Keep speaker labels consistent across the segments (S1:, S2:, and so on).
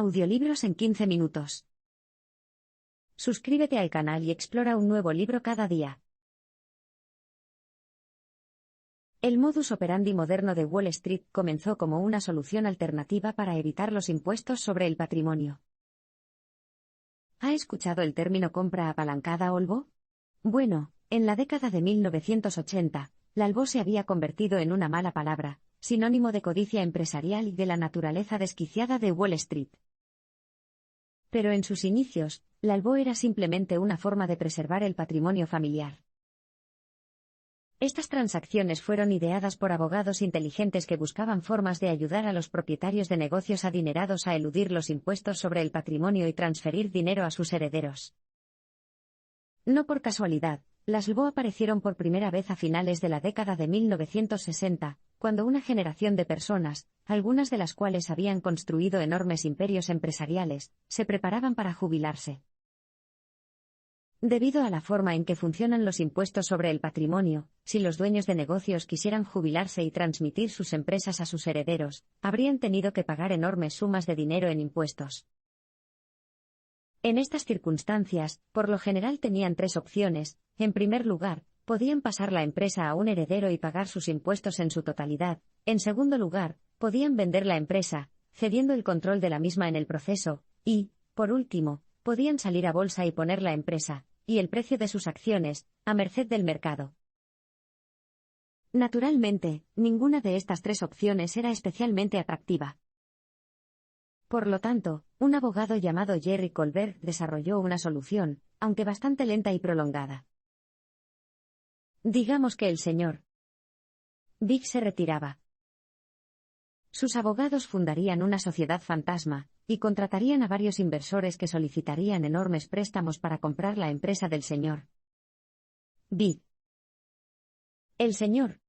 S1: Audiolibros en 15 minutos. Suscríbete al canal y explora un nuevo libro cada día. El modus operandi moderno de Wall Street comenzó como una solución alternativa para evitar los impuestos sobre el patrimonio. ¿Ha escuchado el término compra apalancada Olvo? Bueno, en la década de 1980, la Olvo se había convertido en una mala palabra, sinónimo de codicia empresarial y de la naturaleza desquiciada de Wall Street. Pero en sus inicios, la Olvo era simplemente una forma de preservar el patrimonio familiar. Estas transacciones fueron ideadas por abogados inteligentes que buscaban formas de ayudar a los propietarios de negocios adinerados a eludir los impuestos sobre el patrimonio y transferir dinero a sus herederos. No por casualidad, las Olvo aparecieron por primera vez a finales de la década de 1960, cuando una generación de personas, algunas de las cuales habían construido enormes imperios empresariales, se preparaban para jubilarse. Debido a la forma en que funcionan los impuestos sobre el patrimonio, si los dueños de negocios quisieran jubilarse y transmitir sus empresas a sus herederos, habrían tenido que pagar enormes sumas de dinero en impuestos. En estas circunstancias, por lo general tenían tres opciones. En primer lugar, podían pasar la empresa a un heredero y pagar sus impuestos en su totalidad. En segundo lugar, podían vender la empresa, cediendo el control de la misma en el proceso, y, por último, podían salir a bolsa y poner la empresa, y el precio de sus acciones, a merced del mercado. Naturalmente, ninguna de estas tres opciones era especialmente atractiva. Por lo tanto, un abogado llamado Jerry Colbert desarrolló una solución, aunque bastante lenta y prolongada. Digamos que el señor Big se retiraba. Sus abogados fundarían una sociedad fantasma, y contratarían a varios inversores que solicitarían enormes préstamos para comprar la empresa del señor Big. El señor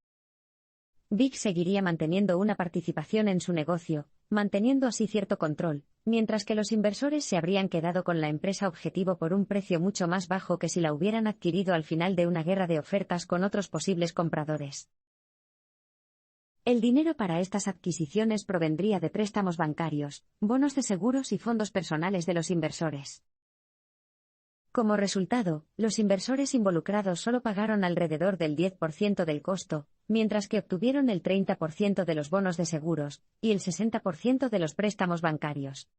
S1: Big seguiría manteniendo una participación en su negocio, manteniendo así cierto control, mientras que los inversores se habrían quedado con la empresa objetivo por un precio mucho más bajo que si la hubieran adquirido al final de una guerra de ofertas con otros posibles compradores. El dinero para estas adquisiciones provendría de préstamos bancarios, bonos de seguros y fondos personales de los inversores. Como resultado, los inversores involucrados solo pagaron alrededor del 10% del costo, mientras que obtuvieron el 30% de los bonos de seguros, y el 60% de los préstamos bancarios.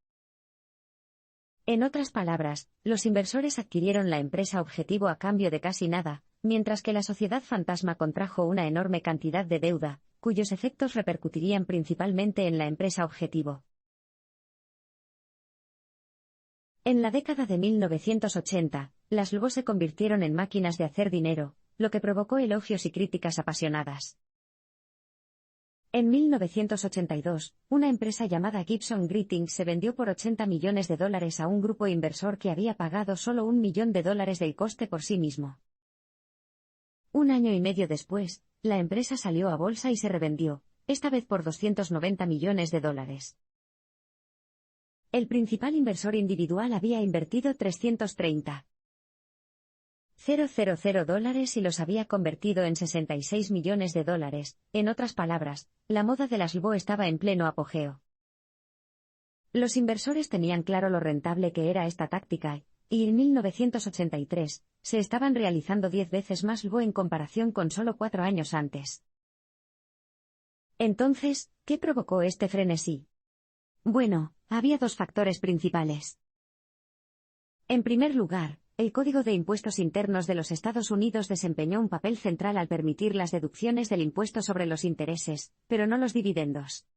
S1: En otras palabras, los inversores adquirieron la empresa objetivo a cambio de casi nada, mientras que la sociedad fantasma contrajo una enorme cantidad de deuda, cuyos efectos repercutirían principalmente en la empresa objetivo. En la década de 1980, las Olvo se convirtieron en máquinas de hacer dinero, lo que provocó elogios y críticas apasionadas. En 1982, una empresa llamada Gibson Greetings se vendió por $80 millones a un grupo inversor que había pagado solo $1 millón del coste por sí mismo. Un año y medio después, la empresa salió a bolsa y se revendió, esta vez por $290 millones. El principal inversor individual había invertido $330,000 y los había convertido en $66 millones. En otras palabras, la moda de las Olvo estaba en pleno apogeo. Los inversores tenían claro lo rentable que era esta táctica, y en 1983, se estaban realizando 10 veces más Olvo en comparación con solo 4 años antes. Entonces, ¿qué provocó este frenesí? Bueno, había dos factores principales. En primer lugar, el Código de Impuestos Internos de los Estados Unidos desempeñó un papel central al permitir las deducciones del impuesto sobre los intereses, pero no los dividendos.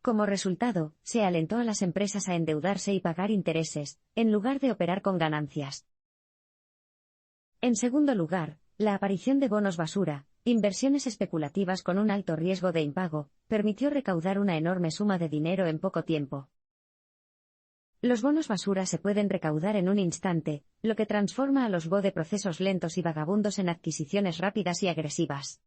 S1: Como resultado, se alentó a las empresas a endeudarse y pagar intereses, en lugar de operar con ganancias. En segundo lugar, la aparición de bonos basura, inversiones especulativas con un alto riesgo de impago, permitió recaudar una enorme suma de dinero en poco tiempo. Los bonos basura se pueden recaudar en un instante, lo que transforma a los Olvo de procesos lentos y vagabundos en adquisiciones rápidas y agresivas.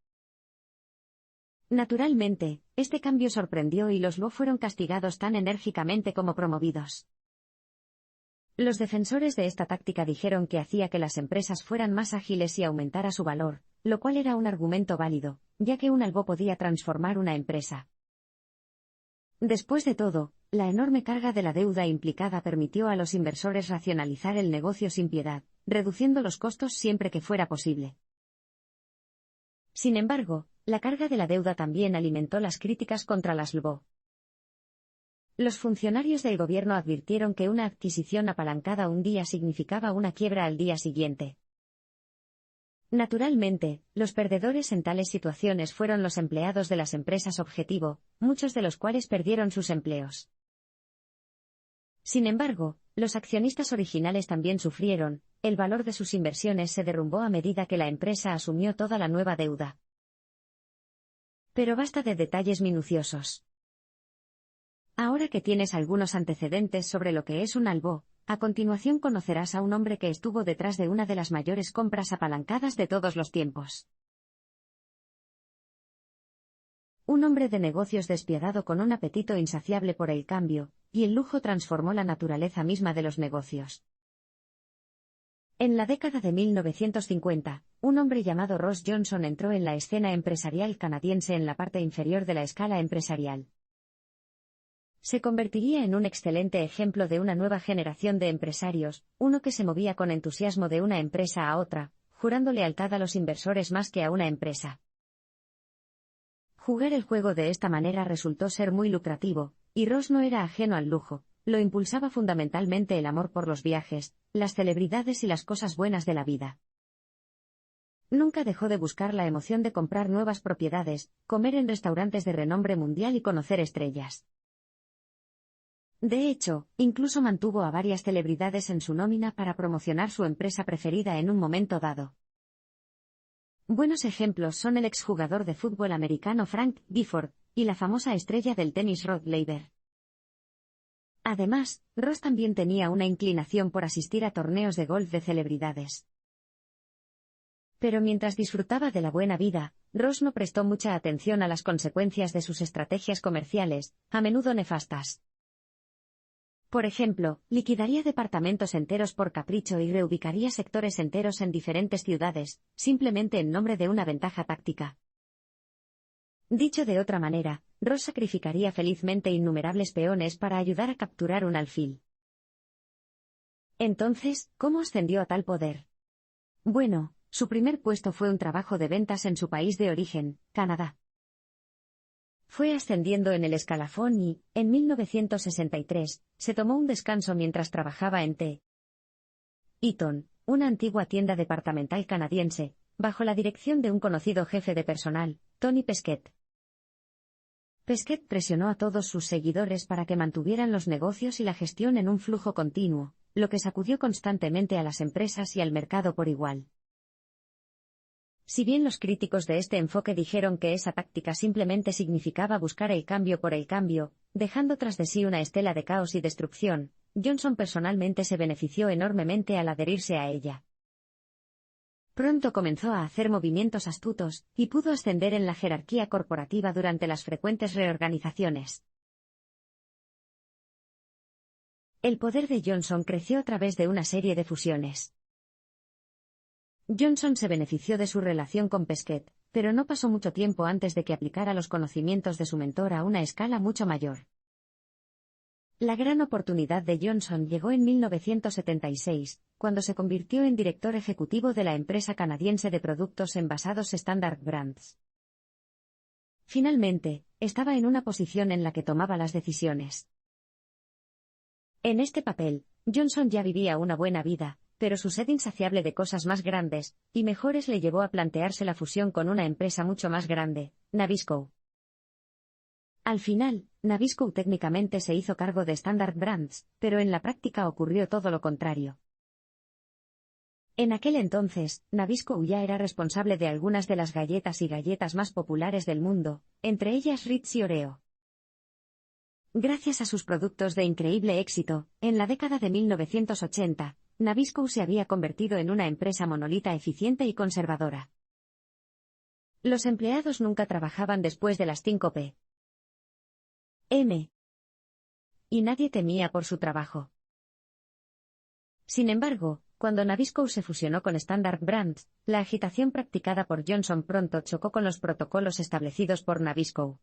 S1: Naturalmente, este cambio sorprendió y los Olvo fueron castigados tan enérgicamente como promovidos. Los defensores de esta táctica dijeron que hacía que las empresas fueran más ágiles y aumentara su valor, lo cual era un argumento válido, ya que un Olvo podía transformar una empresa. Después de todo, la enorme carga de la deuda implicada permitió a los inversores racionalizar el negocio sin piedad, reduciendo los costos siempre que fuera posible. Sin embargo, la carga de la deuda también alimentó las críticas contra las LBO. Los funcionarios del gobierno advirtieron que una adquisición apalancada un día significaba una quiebra al día siguiente. Naturalmente, los perdedores en tales situaciones fueron los empleados de las empresas objetivo, muchos de los cuales perdieron sus empleos. Sin embargo, los accionistas originales también sufrieron, el valor de sus inversiones se derrumbó a medida que la empresa asumió toda la nueva deuda. Pero basta de detalles minuciosos. Ahora que tienes algunos antecedentes sobre lo que es un LBO, a continuación conocerás a un hombre que estuvo detrás de una de las mayores compras apalancadas de todos los tiempos. Un hombre de negocios despiadado con un apetito insaciable por el cambio, y el lujo transformó la naturaleza misma de los negocios. En la década de 1950, un hombre llamado Ross Johnson entró en la escena empresarial canadiense en la parte inferior de la escala empresarial. Se convertiría en un excelente ejemplo de una nueva generación de empresarios, uno que se movía con entusiasmo de una empresa a otra, jurando lealtad a los inversores más que a una empresa. Jugar el juego de esta manera resultó ser muy lucrativo, y Ross no era ajeno al lujo, lo impulsaba fundamentalmente el amor por los viajes, las celebridades y las cosas buenas de la vida. Nunca dejó de buscar la emoción de comprar nuevas propiedades, comer en restaurantes de renombre mundial y conocer estrellas. De hecho, incluso mantuvo a varias celebridades en su nómina para promocionar su empresa preferida en un momento dado. Buenos ejemplos son el exjugador de fútbol americano Frank Gifford, y la famosa estrella del tenis Rod Laver. Además, Ross también tenía una inclinación por asistir a torneos de golf de celebridades. Pero mientras disfrutaba de la buena vida, Ross no prestó mucha atención a las consecuencias de sus estrategias comerciales, a menudo nefastas. Por ejemplo, liquidaría departamentos enteros por capricho y reubicaría sectores enteros en diferentes ciudades, simplemente en nombre de una ventaja táctica. Dicho de otra manera, Ross sacrificaría felizmente innumerables peones para ayudar a capturar un alfil. Entonces, ¿cómo ascendió a tal poder? Bueno, su primer puesto fue un trabajo de ventas en su país de origen, Canadá. Fue ascendiendo en el escalafón y, en 1963, se tomó un descanso mientras trabajaba en T. Eaton, una antigua tienda departamental canadiense, bajo la dirección de un conocido jefe de personal, Tony Pesquet. Pesquet presionó a todos sus seguidores para que mantuvieran los negocios y la gestión en un flujo continuo, lo que sacudió constantemente a las empresas y al mercado por igual. Si bien los críticos de este enfoque dijeron que esa táctica simplemente significaba buscar el cambio por el cambio, dejando tras de sí una estela de caos y destrucción, Johnson personalmente se benefició enormemente al adherirse a ella. Pronto comenzó a hacer movimientos astutos, y pudo ascender en la jerarquía corporativa durante las frecuentes reorganizaciones. El poder de Johnson creció a través de una serie de fusiones. Johnson se benefició de su relación con Pesquet, pero no pasó mucho tiempo antes de que aplicara los conocimientos de su mentor a una escala mucho mayor. La gran oportunidad de Johnson llegó en 1976, cuando se convirtió en director ejecutivo de la empresa canadiense de productos envasados Standard Brands. Finalmente, estaba en una posición en la que tomaba las decisiones. En este papel, Johnson ya vivía una buena vida, pero su sed insaciable de cosas más grandes y mejores le llevó a plantearse la fusión con una empresa mucho más grande, Nabisco. Al final, Nabisco técnicamente se hizo cargo de Standard Brands, pero en la práctica ocurrió todo lo contrario. En aquel entonces, Nabisco ya era responsable de algunas de las galletas y galletas más populares del mundo, entre ellas Ritz y Oreo. Gracias a sus productos de increíble éxito, en la década de 1980, Nabisco se había convertido en una empresa monolita eficiente y conservadora. Los empleados nunca trabajaban después de las 5 p.m. y nadie temía por su trabajo. Sin embargo, cuando Nabisco se fusionó con Standard Brands, la agitación practicada por Johnson pronto chocó con los protocolos establecidos por Nabisco.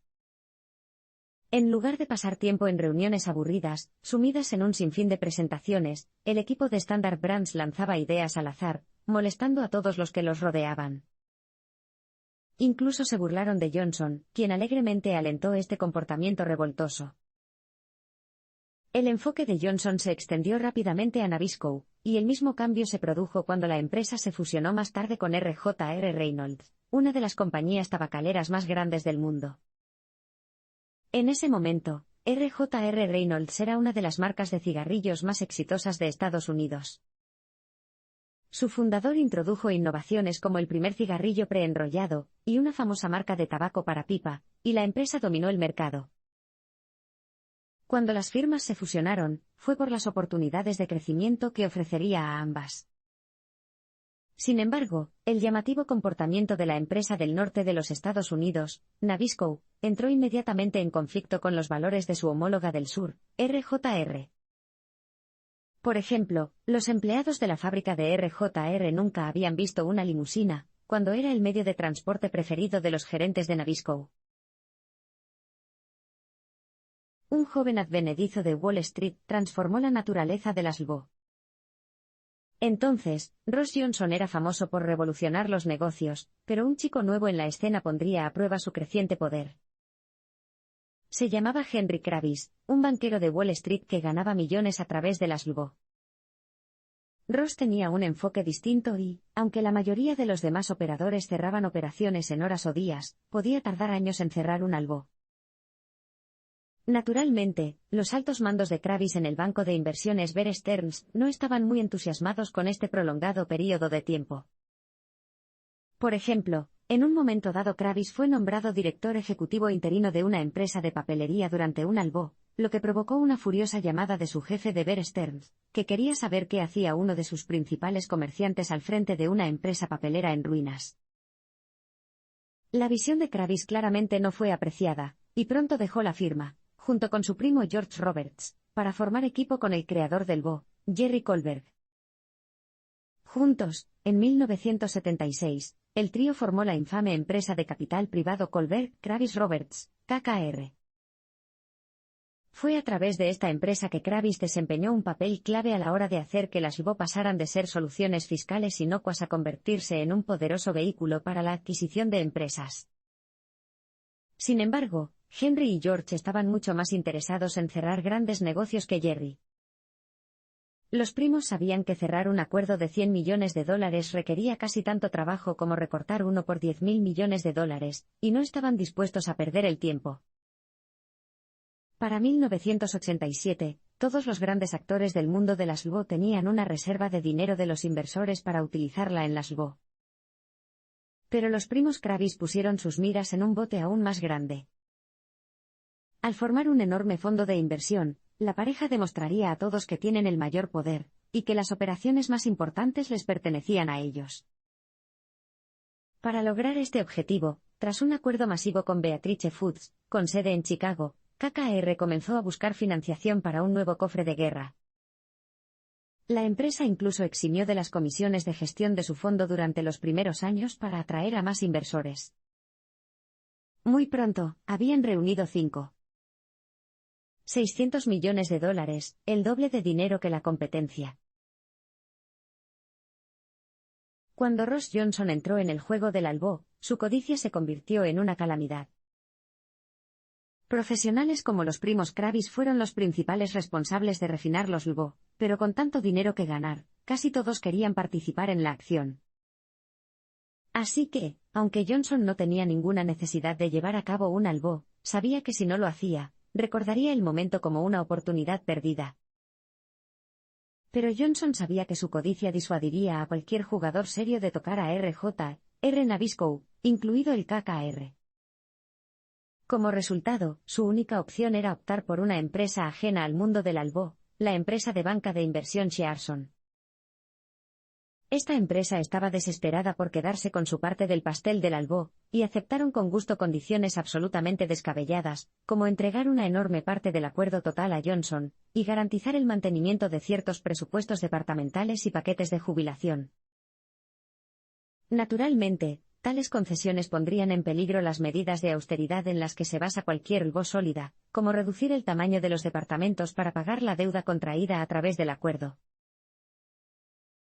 S1: En lugar de pasar tiempo en reuniones aburridas, sumidas en un sinfín de presentaciones, el equipo de Standard Brands lanzaba ideas al azar, molestando a todos los que los rodeaban. Incluso se burlaron de Johnson, quien alegremente alentó este comportamiento revoltoso. El enfoque de Johnson se extendió rápidamente a Nabisco, y el mismo cambio se produjo cuando la empresa se fusionó más tarde con R.J.R. Reynolds, una de las compañías tabacaleras más grandes del mundo. En ese momento, R.J.R. Reynolds era una de las marcas de cigarrillos más exitosas de Estados Unidos. Su fundador introdujo innovaciones como el primer cigarrillo preenrollado, y una famosa marca de tabaco para pipa, y la empresa dominó el mercado. Cuando las firmas se fusionaron, fue por las oportunidades de crecimiento que ofrecería a ambas. Sin embargo, el llamativo comportamiento de la empresa del norte de los Estados Unidos, Nabisco, entró inmediatamente en conflicto con los valores de su homóloga del sur, R.J.R. Por ejemplo, los empleados de la fábrica de R.J.R. nunca habían visto una limusina, cuando era el medio de transporte preferido de los gerentes de Nabisco. Un joven advenedizo de Wall Street transformó la naturaleza de las LBO. Entonces, Ross Johnson era famoso por revolucionar los negocios, pero un chico nuevo en la escena pondría a prueba su creciente poder. Se llamaba Henry Kravis, un banquero de Wall Street que ganaba millones a través de las LBO. Ross tenía un enfoque distinto y, aunque la mayoría de los demás operadores cerraban operaciones en horas o días, podía tardar años en cerrar una LBO. Naturalmente, los altos mandos de Kravis en el banco de inversiones Bear Stearns no estaban muy entusiasmados con este prolongado período de tiempo. Por ejemplo, en un momento dado Kravis fue nombrado director ejecutivo interino de una empresa de papelería durante una LBO, lo que provocó una furiosa llamada de su jefe de Bear Stearns, que quería saber qué hacía uno de sus principales comerciantes al frente de una empresa papelera en ruinas. La visión de Kravis claramente no fue apreciada, y pronto dejó la firma, junto con su primo George Roberts, para formar equipo con el creador del BO, Jerry Kohlberg. Juntos, en 1976, el trío formó la infame empresa de capital privado Kohlberg Kravis Roberts, KKR. Fue a través de esta empresa que Kravis desempeñó un papel clave a la hora de hacer que las LBO pasaran de ser soluciones fiscales inocuas a convertirse en un poderoso vehículo para la adquisición de empresas. Sin embargo, Henry y George estaban mucho más interesados en cerrar grandes negocios que Jerry. Los primos sabían que cerrar un acuerdo de $100 millones requería casi tanto trabajo como recortar uno por $10.000 millones, y no estaban dispuestos a perder el tiempo. Para 1987, todos los grandes actores del mundo de las LBO tenían una reserva de dinero de los inversores para utilizarla en las LBO. Pero los primos Kravis pusieron sus miras en un bote aún más grande. Al formar un enorme fondo de inversión, la pareja demostraría a todos que tienen el mayor poder, y que las operaciones más importantes les pertenecían a ellos. Para lograr este objetivo, tras un acuerdo masivo con Beatrice Foods, con sede en Chicago, KKR comenzó a buscar financiación para un nuevo cofre de guerra. La empresa incluso eximió de las comisiones de gestión de su fondo durante los primeros años para atraer a más inversores. Muy pronto, habían reunido $600 millones, el doble de dinero que la competencia. Cuando Ross Johnson entró en el juego del LBO, su codicia se convirtió en una calamidad. Profesionales como los primos Kravis fueron los principales responsables de refinar los LBO, pero con tanto dinero que ganar, casi todos querían participar en la acción. Así que, aunque Johnson no tenía ninguna necesidad de llevar a cabo un LBO, sabía que si no lo hacía, recordaría el momento como una oportunidad perdida. Pero Johnson sabía que su codicia disuadiría a cualquier jugador serio de tocar a R.J.R. Nabisco, incluido el KKR. Como resultado, su única opción era optar por una empresa ajena al mundo del LBO, la empresa de banca de inversión Shearson. Esta empresa estaba desesperada por quedarse con su parte del pastel del LBO, y aceptaron con gusto condiciones absolutamente descabelladas, como entregar una enorme parte del acuerdo total a Johnson, y garantizar el mantenimiento de ciertos presupuestos departamentales y paquetes de jubilación. Naturalmente, tales concesiones pondrían en peligro las medidas de austeridad en las que se basa cualquier LBO sólida, como reducir el tamaño de los departamentos para pagar la deuda contraída a través del acuerdo.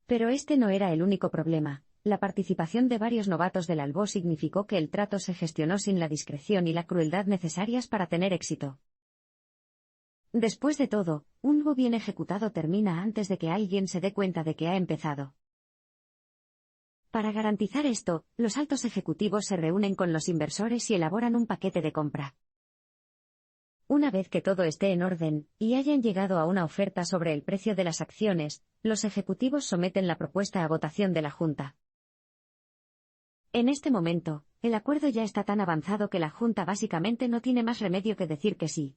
S1: Pero este no era el único problema. La participación de varios novatos del LBO significó que el trato se gestionó sin la discreción y la crueldad necesarias para tener éxito. Después de todo, un LBO bien ejecutado termina antes de que alguien se dé cuenta de que ha empezado. Para garantizar esto, los altos ejecutivos se reúnen con los inversores y elaboran un paquete de compra. Una vez que todo esté en orden, y hayan llegado a una oferta sobre el precio de las acciones, los ejecutivos someten la propuesta a votación de la Junta. En este momento, el acuerdo ya está tan avanzado que la Junta básicamente no tiene más remedio que decir que sí.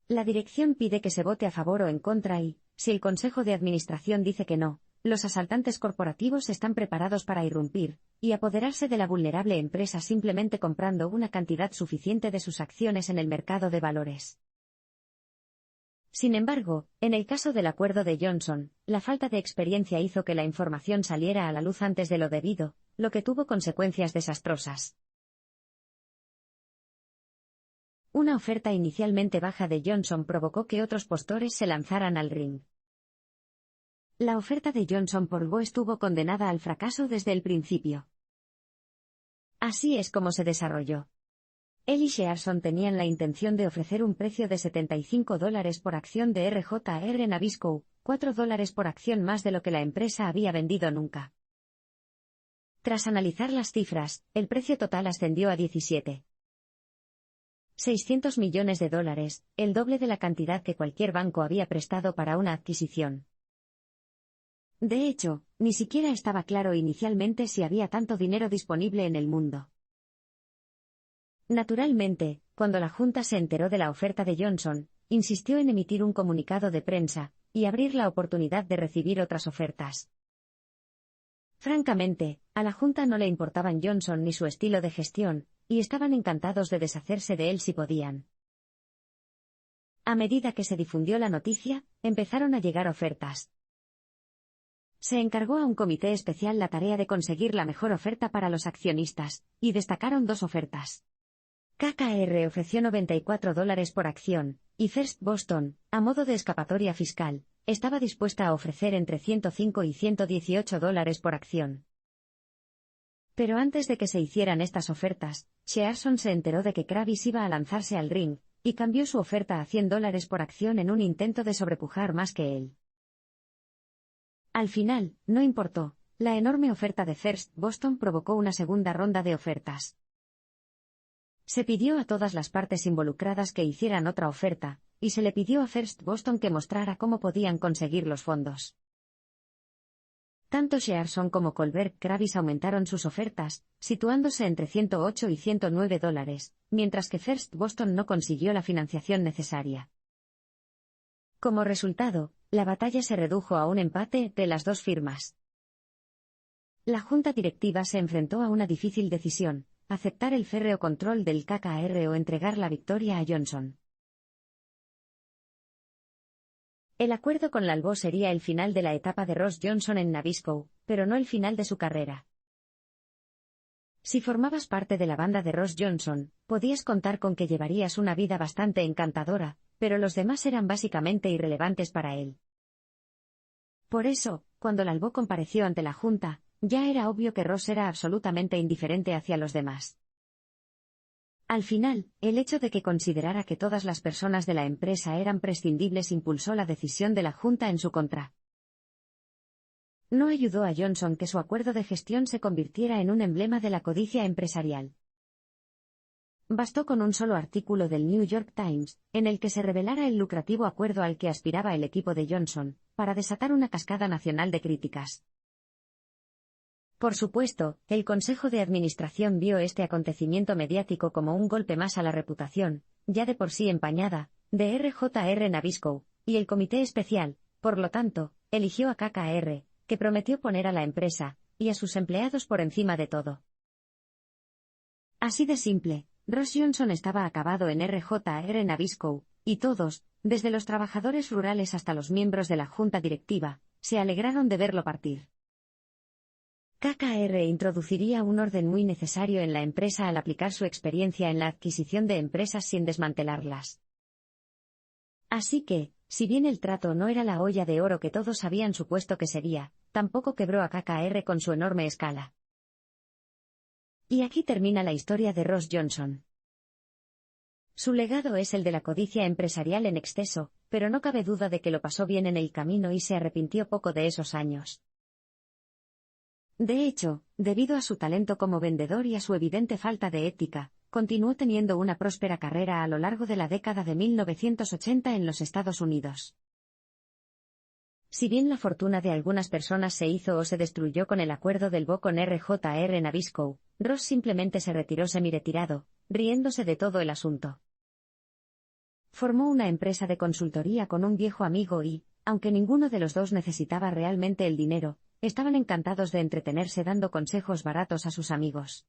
S1: La dirección pide que se vote a favor o en contra y, si el Consejo de Administración dice que no, los asaltantes corporativos están preparados para irrumpir y apoderarse de la vulnerable empresa simplemente comprando una cantidad suficiente de sus acciones en el mercado de valores. Sin embargo, en el caso del acuerdo de Johnson, la falta de experiencia hizo que la información saliera a la luz antes de lo debido, lo que tuvo consecuencias desastrosas. Una oferta inicialmente baja de Johnson provocó que otros postores se lanzaran al ring. La oferta de Johnson por LBO estuvo condenada al fracaso desde el principio. Así es como se desarrolló. Él y Shearson tenían la intención de ofrecer un precio de $75 por acción de RJR Nabisco, $4 por acción más de lo que la empresa había vendido nunca. Tras analizar las cifras, el precio total ascendió a $17.6 millones, el doble de la cantidad que cualquier banco había prestado para una adquisición. De hecho, ni siquiera estaba claro inicialmente si había tanto dinero disponible en el mundo. Naturalmente, cuando la Junta se enteró de la oferta de Johnson, insistió en emitir un comunicado de prensa y abrir la oportunidad de recibir otras ofertas. Francamente, a la Junta no le importaban Johnson ni su estilo de gestión, y estaban encantados de deshacerse de él si podían. A medida que se difundió la noticia, empezaron a llegar ofertas. Se encargó a un comité especial la tarea de conseguir la mejor oferta para los accionistas, y destacaron dos ofertas. KKR ofreció $94 por acción, y First Boston, a modo de escapatoria fiscal, estaba dispuesta a ofrecer entre $105 y $118 por acción. Pero antes de que se hicieran estas ofertas, Shearson se enteró de que Kravis iba a lanzarse al ring, y cambió su oferta a $100 por acción en un intento de sobrepujar más que él. Al final, no importó, la enorme oferta de First Boston provocó una segunda ronda de ofertas. Se pidió a todas las partes involucradas que hicieran otra oferta, y se le pidió a First Boston que mostrara cómo podían conseguir los fondos. Tanto Shearson como Colbert Kravis aumentaron sus ofertas, situándose entre $108 y $109, mientras que First Boston no consiguió la financiación necesaria. Como resultado, la batalla se redujo a un empate de las dos firmas. La junta directiva se enfrentó a una difícil decisión: aceptar el férreo control del KKR o entregar la victoria a Johnson. El acuerdo con la LBO sería el final de la etapa de Ross Johnson en Nabisco, pero no el final de su carrera. Si formabas parte de la banda de Ross Johnson, podías contar con que llevarías una vida bastante encantadora, pero los demás eran básicamente irrelevantes para él. Por eso, cuando la LBO compareció ante la Junta, ya era obvio que Ross era absolutamente indiferente hacia los demás. Al final, el hecho de que considerara que todas las personas de la empresa eran prescindibles impulsó la decisión de la Junta en su contra. No ayudó a Johnson que su acuerdo de gestión se convirtiera en un emblema de la codicia empresarial. Bastó con un solo artículo del New York Times, en el que se revelara el lucrativo acuerdo al que aspiraba el equipo de Johnson, para desatar una cascada nacional de críticas. Por supuesto, el Consejo de Administración vio este acontecimiento mediático como un golpe más a la reputación, ya de por sí empañada, de RJR Nabisco, y el Comité Especial, por lo tanto, eligió a KKR, que prometió poner a la empresa y a sus empleados por encima de todo. Así de simple, Ross Johnson estaba acabado en RJR Nabisco, y todos, desde los trabajadores rurales hasta los miembros de la junta directiva, se alegraron de verlo partir. KKR introduciría un orden muy necesario en la empresa al aplicar su experiencia en la adquisición de empresas sin desmantelarlas. Así que, si bien el trato no era la olla de oro que todos habían supuesto que sería, tampoco quebró a KKR con su enorme escala. Y aquí termina la historia de Ross Johnson. Su legado es el de la codicia empresarial en exceso, pero no cabe duda de que lo pasó bien en el camino y se arrepintió poco de esos años. De hecho, debido a su talento como vendedor y a su evidente falta de ética, continuó teniendo una próspera carrera a lo largo de la década de 1980 en los Estados Unidos. Si bien la fortuna de algunas personas se hizo o se destruyó con el acuerdo del BO con RJR Nabisco, Ross simplemente se retiró semi-retirado, riéndose de todo el asunto. Formó una empresa de consultoría con un viejo amigo y, aunque ninguno de los dos necesitaba realmente el dinero, estaban encantados de entretenerse dando consejos baratos a sus amigos.